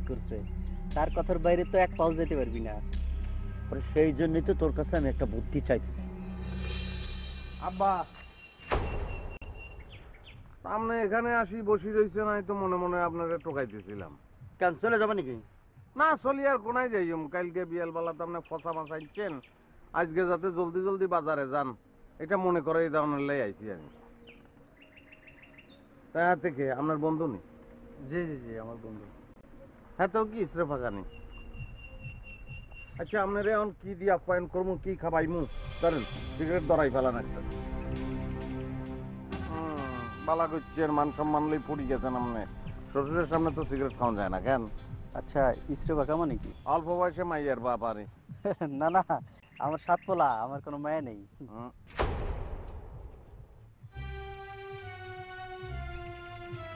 করছে, তার কথার বাইরে তো এক পাও যেতে পারবি না। সেই জন্যই তো তোর কাছে আমি একটা বুদ্ধি চাইতেছি। আব্বা, সামনে এখানে আসি বসি রয়েছে নাই তো মনে মনে আপনাকে টোকাইতেছিলাম। কেন চলে যাবে নাকি? না চলি আর কোনায় যাইম, কালকে বিয়ালবেলা তো আপনি ফসা মাছাইছেন, আজকে যাতে জলদি জলদি বাজারে যান এটা মনে করে এই ধরনের লাই আইছি আমি। তা থেকে আপনার বন্ধু নেই? জি জি জি, আমার বন্ধু। হ্যাঁ তো কি ইসরে ফাঁকা নেই। আচ্ছা আপনার এখন কি দিয়ে আপ্যায়ন করবো, কি খাবাইমু? ধরেন সিগারেট ধরাই ফেলান একটা। বালা করছেন, মান সম্মান লই পড়ি গেছেন আপনি। শ্বশুরের সামনে তো সিগারেট খাওয়া যায় না কেন? আচ্ছা, ইসরে বাঁকা মানে কি? অল্প বয়সে মাইয়ার বাপ আরে। না না, আমার সাত পোলা, আমার কোনো মায়া নেই।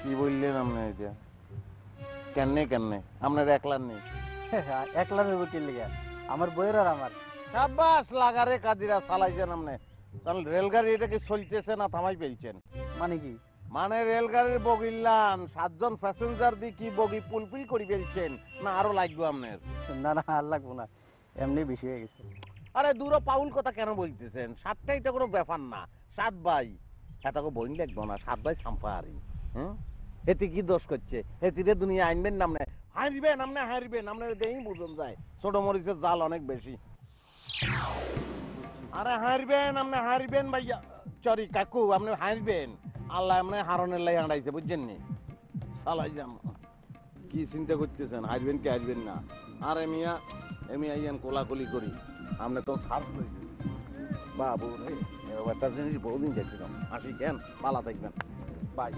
কি বললেন আপনি এটা? কেমনে কেমনে আপনার একলার নেই? একলা নেব কি লিগা? আমার বইয়ের আর আমার। সাবাস লাগারে কাজিরা চালাইছেন আপনি। তাহলে রেলগাড়ি এটা কি চলতেছে না থামাই ফেলছেন? মানে কি? মানে রেলগাড়ির বগিল্লান 7 জন প্যাসেঞ্জার দিয়ে কি বগি পুলপুল করে ফেলছেন না আরো লাগবে আপনার? না না, আর লাগবো না, এমনি বেশি হয়ে গেছে। আরে দূর পাউল কথা কেন বলতেছেন? 7টা এটা কোনো ব্যাপার না। 7 ভাই এটাকে বইন লাগবো না, 7 ভাই সাম্পা আরি। হ্যাঁ, এতে কি দোষ করছে? এতে দুনিয়া আনবেন না আপনি, হারবেন আপনি, হারবেন আপনার দেই বুঝুন যায়। ছোট মরিচের জাল অনেক বেশি। আরে হারবেন আপনি, হারবেন ভাইয়া। চরি কাকু আপনি হারবেন। আল্লাহ আপনি হারনের লাই আড়াইছে বুঝছেন নি? সালাই যাম কি চিন্তা করতেছেন, হারবেন কি হারবেন না? আরে মিয়া এমি আইয়ান কোলাকুলি করি, আপনি তো সার বাবু রে, একটা জিনিস বহুদিন দেখছিলাম। আসি কেন পালা থাকবেন। বাই।